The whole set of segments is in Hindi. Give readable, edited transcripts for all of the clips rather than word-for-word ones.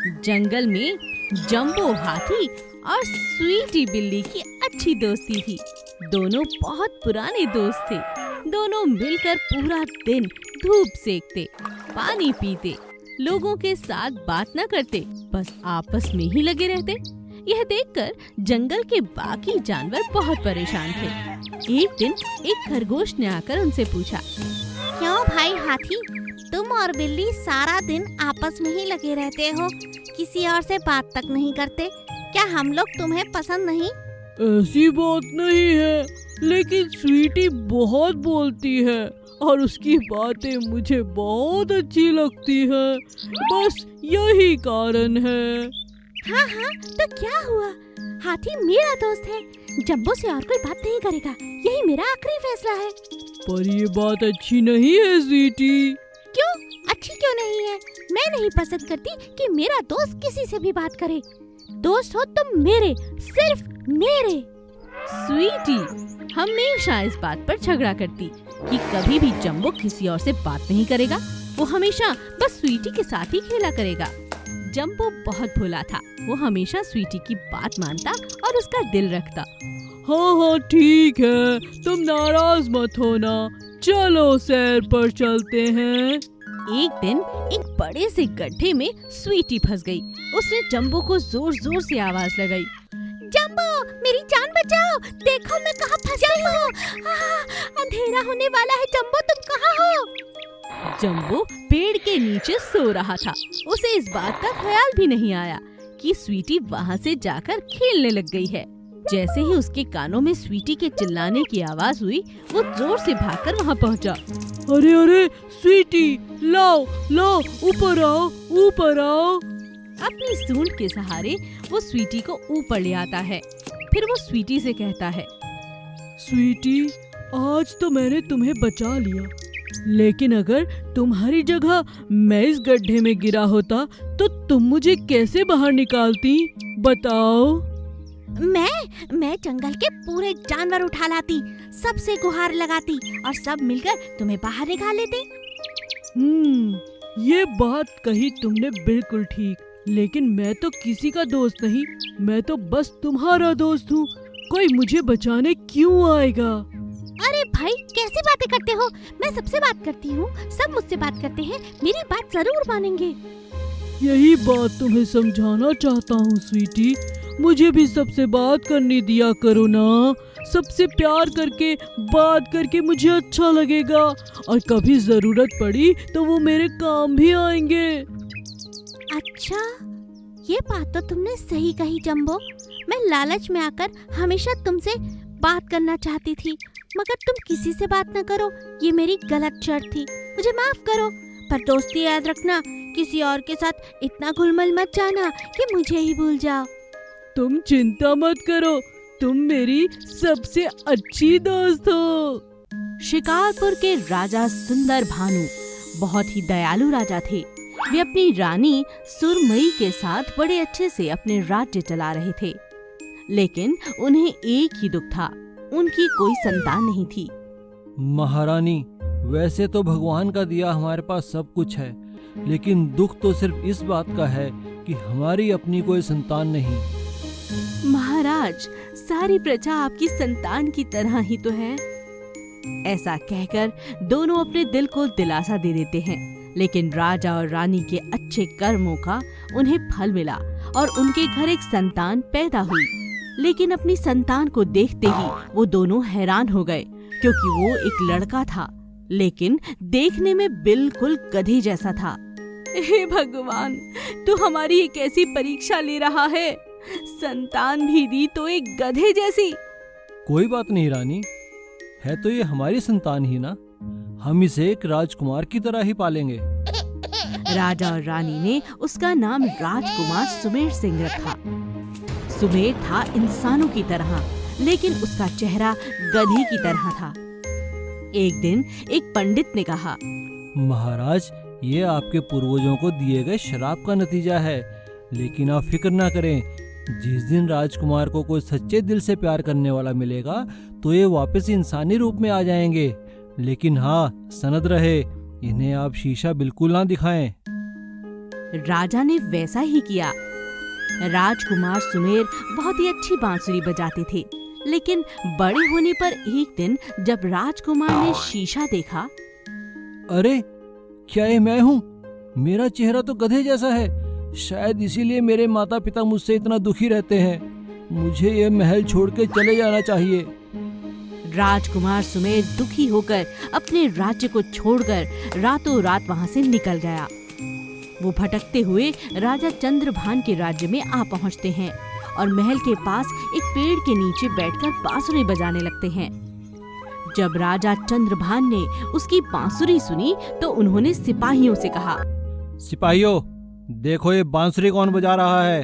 जंगल में जंबो हाथी और स्वीटी बिल्ली की अच्छी दोस्ती थी। दोनों बहुत पुराने दोस्त थे। दोनों मिलकर पूरा दिन धूप सेकते, पानी पीते, लोगों के साथ बात न करते, बस आपस में ही लगे रहते। यह देखकर जंगल के बाकी जानवर बहुत परेशान थे। एक दिन एक खरगोश ने आकर उनसे पूछा, क्यों भाई हाथी, तुम और बिल्ली सारा दिन आपस में ही लगे रहते हो, किसी और से बात तक नहीं करते? क्या हम लोग तुम्हें पसंद नहीं? ऐसी बात नहीं है, लेकिन स्वीटी बहुत बोलती है और उसकी बातें मुझे बहुत अच्छी लगती है, बस यही कारण है। हाँ, तो क्या हुआ? हाथी मेरा दोस्त है, जंबो से और कोई बात नहीं करेगा, यही मेरा आखिरी फैसला है। पर ये बात अच्छी नहीं है स्वीटी। क्यों अच्छी क्यों नहीं है? मैं नहीं पसंद करती कि मेरा दोस्त किसी से भी बात करे। दोस्त हो तुम मेरे, सिर्फ मेरे। स्वीटी हमेशा इस बात पर झगड़ा करती कि कभी भी जंबो किसी और से बात नहीं करेगा, वो हमेशा बस स्वीटी के साथ ही खेला करेगा। जंबो बहुत भोला था, वो हमेशा स्वीटी की बात मानता और उसका दिल रखता। हाँ ठीक है, तुम नाराज मत होना, चलो सैर पर चलते हैं। एक दिन एक बड़े से गड्ढे में स्वीटी फंस गई। उसने जंबो को जोर जोर से आवाज लगाई, जंबो मेरी जान बचाओ, देखो मैं कहाँ फंस गई हूँ। अंधेरा होने वाला है, जंबो तुम कहाँ हो? जंबो पेड़ के नीचे सो रहा था। उसे इस बात का ख्याल भी नहीं आया कि स्वीटी वहाँ से जाकर खेलने लग गई है। जैसे ही उसके कानों में स्वीटी के चिल्लाने की आवाज हुई, वो जोर से भागकर वहाँ पहुँचा। अरे अरे स्वीटी, लाओ लाओ, ऊपर आओ ऊपर आओ। अपनी सूंड के सहारे वो स्वीटी को ऊपर ले आता है। फिर वो स्वीटी से कहता है, स्वीटी, आज तो मैंने तुम्हें बचा लिया, लेकिन अगर तुम्हारी जगह मैं इस गड्ढे में गिरा होता तो तुम मुझे कैसे बाहर निकालती, बताओ? मैं जंगल के पूरे जानवर उठा लाती, सबसे गुहार लगाती और सब मिलकर तुम्हें बाहर निकाल लेते। ये बात कही तुमने बिल्कुल ठीक, लेकिन मैं तो किसी का दोस्त नहीं, मैं तो बस तुम्हारा दोस्त हूँ। कोई मुझे बचाने क्यों आएगा? अरे भाई कैसी बातें करते हो? मैं सबसे बात करती हूँ, सब मुझसे बात करते हैं, मेरी बात जरूर मानेंगे। यही बात तुम्हें समझाना चाहता हूँ स्वीटी, मुझे भी सबसे बात करने दिया करो ना। सबसे प्यार करके बात करके मुझे अच्छा लगेगा और कभी जरूरत पड़ी तो वो मेरे काम भी आएंगे। अच्छा, ये बात तो तुमने सही कही जंबो। मैं लालच में आकर हमेशा तुमसे बात करना चाहती थी, मगर तुम किसी से बात न करो, ये मेरी गलत शर्त थी, मुझे माफ करो। पर दोस्ती याद रखना, किसी और के साथ इतना घुलमल मत जाना कि मुझे ही भूल जाओ। तुम चिंता मत करो, तुम मेरी सबसे अच्छी दोस्त हो। शिकारपुर के राजा सुंदर भानु बहुत ही दयालु राजा थे। वे अपनी रानी सुरमई के साथ बड़े अच्छे से अपने राज्य चला रहे थे, लेकिन उन्हें एक ही दुख था, उनकी कोई संतान नहीं थी। महारानी, वैसे तो भगवान का दिया हमारे पास सब कुछ है, लेकिन दुख तो सिर्फ इस बात का है कि हमारी अपनी कोई संतान नहीं। महाराज, सारी प्रजा आपकी संतान की तरह ही तो है। ऐसा कहकर दोनों अपने दिल को दिलासा दे देते हैं, लेकिन राजा और रानी के अच्छे कर्मों का उन्हें फल मिला और उनके घर एक संतान पैदा हुई। लेकिन अपनी संतान को देखते ही वो दोनों हैरान हो गए, क्योंकि वो एक लड़का था, लेकिन देखने में बिल्कुल गधे जैसा था। हे भगवान, तू हमारी एक ऐसी परीक्षा ले रहा है, संतान भी दी तो एक गधे जैसी। कोई बात नहीं रानी, है तो ये हमारी संतान ही ना, हम इसे एक राजकुमार की तरह ही पालेंगे। राजा और रानी ने उसका नाम राजकुमार सुमेर सिंह रखा। सुमेर था इंसानों की तरह, लेकिन उसका चेहरा गधे की तरह था। एक दिन एक पंडित ने कहा, महाराज, ये आपके पूर्वजों को दिए गए श्राप का नतीजा है, लेकिन आप फिक्र ना करें, जिस दिन राजकुमार को कोई सच्चे दिल से प्यार करने वाला मिलेगा तो ये वापस इंसानी रूप में आ जाएंगे। लेकिन हाँ, सनद रहे, इन्हें आप शीशा बिल्कुल ना दिखाएं। राजा ने वैसा ही किया। राजकुमार सुमेर बहुत ही अच्छी बांसुरी बजाते थे, लेकिन बड़े होने पर एक दिन जब राजकुमार ने शीशा देखा, अरे क्या ये मैं हूँ? मेरा चेहरा तो गधे जैसा है। शायद इसीलिए मेरे माता पिता मुझसे इतना दुखी रहते हैं। मुझे ये महल छोड़ के चले जाना चाहिए। राजकुमार सुमेर दुखी होकर अपने राज्य को छोड़कर रातों रात वहां से निकल गया। वो भटकते हुए राजा चंद्रभान के राज्य में आ पहुंचते हैं और महल के पास एक पेड़ के नीचे बैठकर बांसुरी बजाने लगते हैं। जब राजा चंद्रभान ने उसकी बांसुरी सुनी तो उन्होंने सिपाहियों से कहा, सिपाहियों, देखो ये बांसुरी कौन बजा रहा है,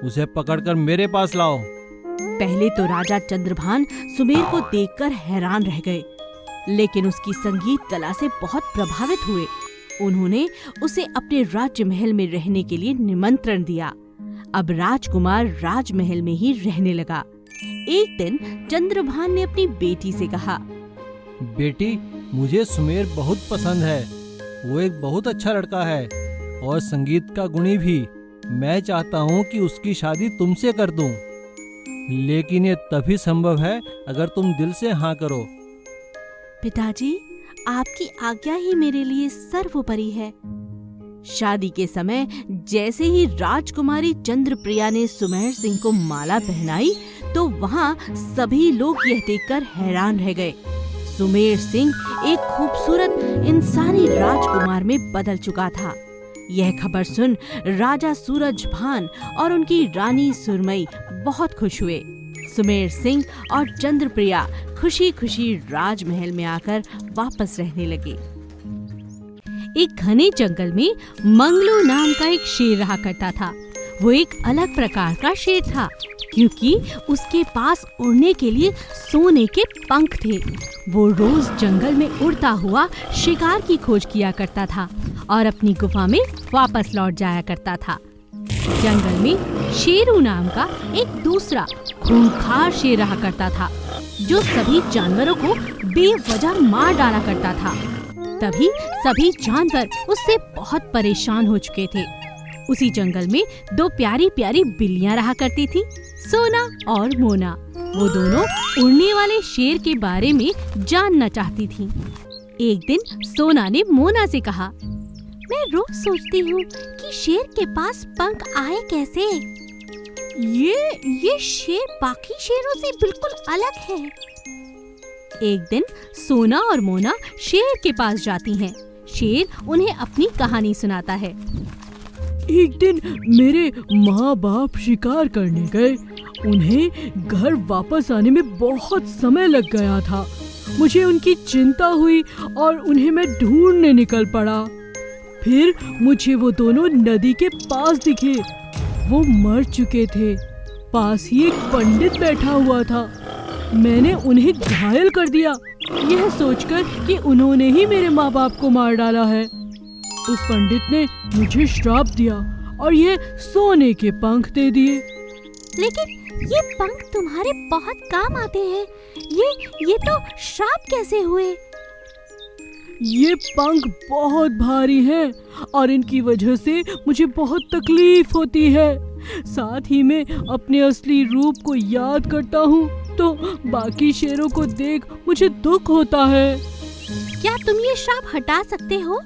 उसे पकड़कर मेरे पास लाओ। पहले तो राजा चंद्रभान सुमेर को देखकर हैरान रह गए, लेकिन उसकी संगीत कला से बहुत प्रभावित हुए। उन्होंने उसे अपने राज्य महल में रहने के लिए निमंत्रण दिया। अब राजकुमार राजमहल में ही रहने लगा। एक दिन चंद्रभान ने अपनी बेटी से कहा, बेटी, मुझे सुमेर बहुत पसंद है। वो एक बहुत अच्छा लड़का है और संगीत का गुणी भी। मैं चाहता हूँ कि उसकी शादी तुमसे कर दूं, लेकिन ये तभी संभव है अगर तुम दिल से हाँ करो। पिताजी, आपकी आज्ञा ही मेरे लिए सर्वोपरि है। शादी के समय जैसे ही राजकुमारी चंद्रप्रिया ने सुमेर सिंह को माला पहनाई तो वहाँ सभी लोग यह देखकर हैरान रह गए। सुमेर सिंह एक खूबसूरत इंसानी राजकुमार में बदल चुका था। यह खबर सुन राजा सूरजभान और उनकी रानी सुरमई बहुत खुश हुए। सुमेर सिंह और चंद्रप्रिया खुशी खुशी राजमहल में आकर वापस रहने लगे। एक घने जंगल में मंगलू नाम का एक शेर रहा करता था। वो एक अलग प्रकार का शेर था, क्योंकि उसके पास उड़ने के लिए सोने के पंख थे। वो रोज जंगल में उड़ता हुआ शिकार की खोज किया करता था और अपनी गुफा में वापस लौट जाया करता था। जंगल में शेरू नाम का एक दूसरा खूंखार शेर रहा करता था, जो सभी जानवरों को बेवजह मार डाला करता था। तभी सभी जानवर उससे बहुत परेशान हो चुके थे। उसी जंगल में दो प्यारी प्यारी बिल्लियां रहा करती थी, सोना और मोना। वो दोनों उड़ने वाले शेर के बारे में जानना चाहती थीं। एक दिन सोना ने मोना से कहा, मैं रोज सोचती हूँ कि शेर के पास पंख आए कैसे। ये शेर बाकी शेरों से बिल्कुल अलग है। एक दिन सोना और मोना शेर के पास जाती हैं। शेर उन्हें अपनी कहानी सुनाता है। एक दिन मेरे माँ बाप शिकार करने गए। उन्हें घर वापस आने में बहुत समय लग गया था। मुझे उनकी चिंता हुई और उन्हें मैं ढूंढने निकल पड़ा। फिर मुझे वो दोनों नदी के पास दिखे। वो मर चुके थे। पास ही एक पंडित बैठा हुआ था। मैंने उन्हें घायल कर दिया, यह सोचकर कि उन्होंने ही मेरे माँ बाप को मार डाला है। उस पंडित ने मुझे श्राप दिया और ये सोने के पंख दे दिए। लेकिन ये पंख तुम्हारे बहुत काम आते हैं। ये तो श्राप कैसे हुए? ये पंख बहुत भारी हैं और इनकी वजह से मुझे बहुत तकलीफ होती है। साथ ही मैं अपने असली रूप को याद करता हूँ तो बाकी शेरों को देख मुझे दुख होता है। क्या तुम ये श्राप हटा सकते हो?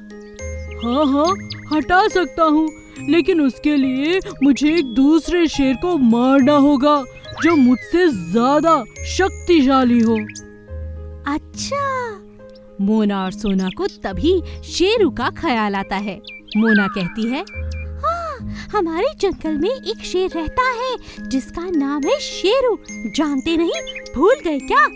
हाँ, हटा सकता हूँ, लेकिन उसके लिए मुझे एक दूसरे शेर को मारना होगा जो मुझसे ज्यादा शक्तिशाली हो। अच्छा। मोना और सोना को तभी शेरू का ख्याल आता है। मोना कहती है, हाँ, हमारे जंगल में एक शेर रहता है जिसका नाम है शेरू। जानते नहीं, भूल गए क्या?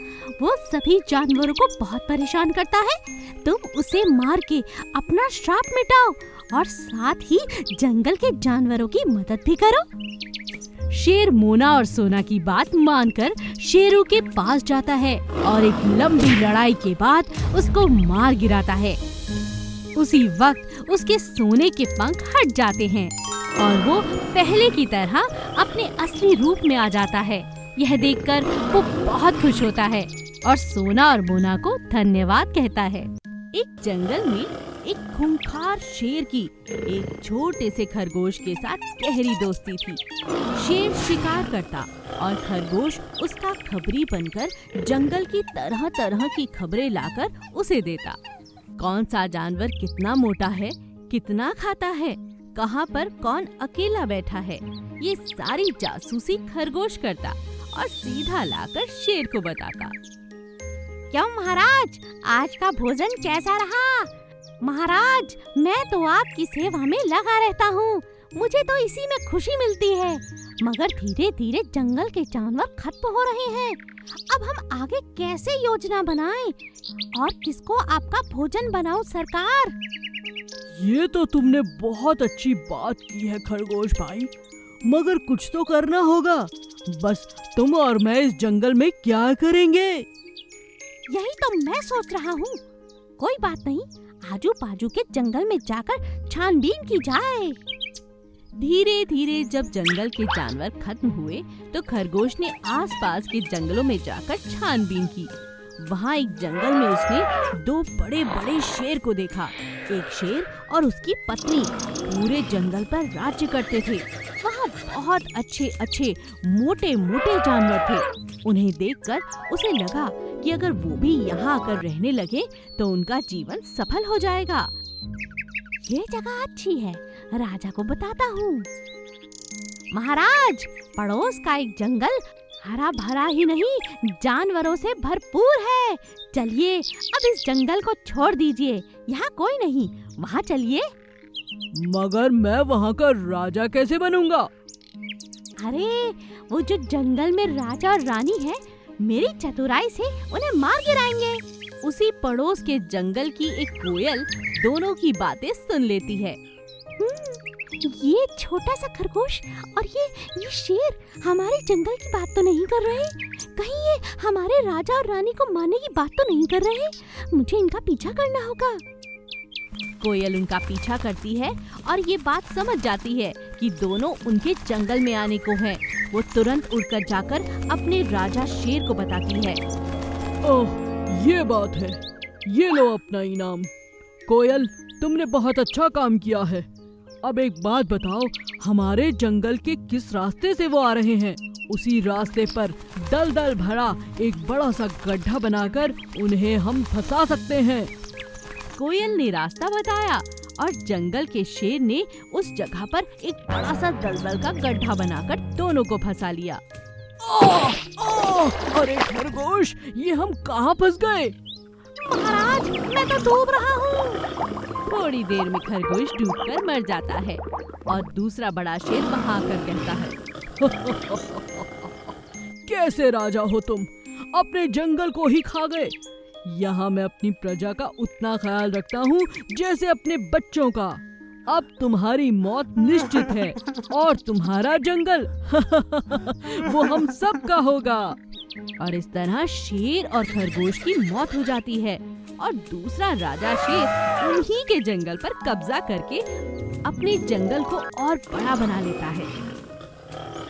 वो सभी जानवरों को बहुत परेशान करता है। तुम उसे मार के अपना श्राप मिटाओ और साथ ही जंगल के जानवरों की मदद भी करो। शेर मोना और सोना की बात मानकर शेरू के पास जाता है और एक लंबी लड़ाई के बाद उसको मार गिराता है। उसी वक्त उसके सोने के पंख हट जाते हैं और वो पहले की तरह अपने असली रूप में आ जाता है। यह देखकर वो बहुत खुश होता है और सोना और मोना को धन्यवाद कहता है। एक जंगल में एक खूंखार शेर की एक छोटे से खरगोश के साथ गहरी दोस्ती थी। शेर शिकार करता और खरगोश उसका खबरी बनकर जंगल की तरह तरह की खबरें लाकर उसे देता। कौन सा जानवर कितना मोटा है, कितना खाता है, कहाँ पर कौन अकेला बैठा है, ये सारी जासूसी खरगोश करता और सीधा लाकर शेर को बताता। क्यों महाराज, आज का भोजन कैसा रहा? महाराज, मैं तो आपकी सेवा में लगा रहता हूँ, मुझे तो इसी में खुशी मिलती है। मगर धीरे धीरे जंगल के जानवर खत्म हो रहे हैं। अब हम आगे कैसे योजना बनाएं और किसको आपका भोजन बनाऊं सरकार? ये तो तुमने बहुत अच्छी बात की है खरगोश भाई, मगर कुछ तो करना होगा। बस तुम और मैं इस जंगल में क्या करेंगे? यही तो मैं सोच रहा हूँ। कोई बात नहीं, आजू बाजू के जंगल में जाकर छानबीन की जाए। धीरे धीरे जब जंगल के जानवर खत्म हुए तो खरगोश ने आसपास के जंगलों में जाकर छानबीन की। वहाँ एक जंगल में उसने दो बड़े बड़े शेर को देखा। एक शेर और उसकी पत्नी पूरे जंगल पर राज्य करते थे। वहाँ बहुत अच्छे अच्छे मोटे मोटे जानवर थे। उन्हें देखकर उसे लगा कि अगर वो भी यहाँ आकर रहने लगे तो उनका जीवन सफल हो जाएगा। ये जगह अच्छी है, राजा को बताता हूँ। महाराज, पड़ोस का एक जंगल हरा भरा ही नहीं, जानवरों से भरपूर है। चलिए अब इस जंगल को छोड़ दीजिए, यहाँ कोई नहीं, वहाँ चलिए। मगर मैं वहाँ का राजा कैसे बनूंगा? अरे, वो जो जंगल में राजा और रानी है, मेरी चतुराई से उन्हें मार गिराएंगे। उसी पड़ोस के जंगल की एक कोयल दोनों की बातें सुन लेती है। ये छोटा सा खरगोश और ये शेर हमारे जंगल की बात तो नहीं कर रहे? कहीं ये हमारे राजा और रानी को मारने की बात तो नहीं कर रहे? मुझे इनका पीछा करना होगा। कोयल उनका पीछा करती है और ये बात समझ जाती है कि दोनों उनके जंगल में आने को हैं। वो तुरंत उड़कर जाकर अपने राजा शेर को बताती है। ओह, ये बात है, ये लो अपना इनाम। कोयल, तुमने बहुत अच्छा काम किया है। अब एक बात बताओ, हमारे जंगल के किस रास्ते से वो आ रहे हैं? उसी रास्ते पर दलदल भरा एक बड़ा सा गड्ढा बनाकर उन्हें हम फंसा सकते हैं। कोयल ने रास्ता बताया और जंगल के शेर ने उस जगह पर एक बड़ा सा दलदल का गड्ढा बनाकर दोनों को फंसा लिया। अरे खरगोश, ये हम कहाँ फंस गए? महाराज, मैं तो डूब रहा हूँ। थोड़ी देर में खरगोश डूबकर मर जाता है और दूसरा बड़ा शेर वहाँ आकर कहता है, कैसे राजा हो तुम, अपने जंगल को ही खा गए। यहाँ मैं अपनी प्रजा का उतना ख्याल रखता हूँ जैसे अपने बच्चों का। अब तुम्हारी मौत निश्चित है और तुम्हारा जंगल वो हम सब का होगा। और इस तरह शेर और खरगोश की मौत हो जाती है और दूसरा राजा शेर उन्हीं के जंगल पर कब्जा करके अपने जंगल को और बड़ा बना लेता है।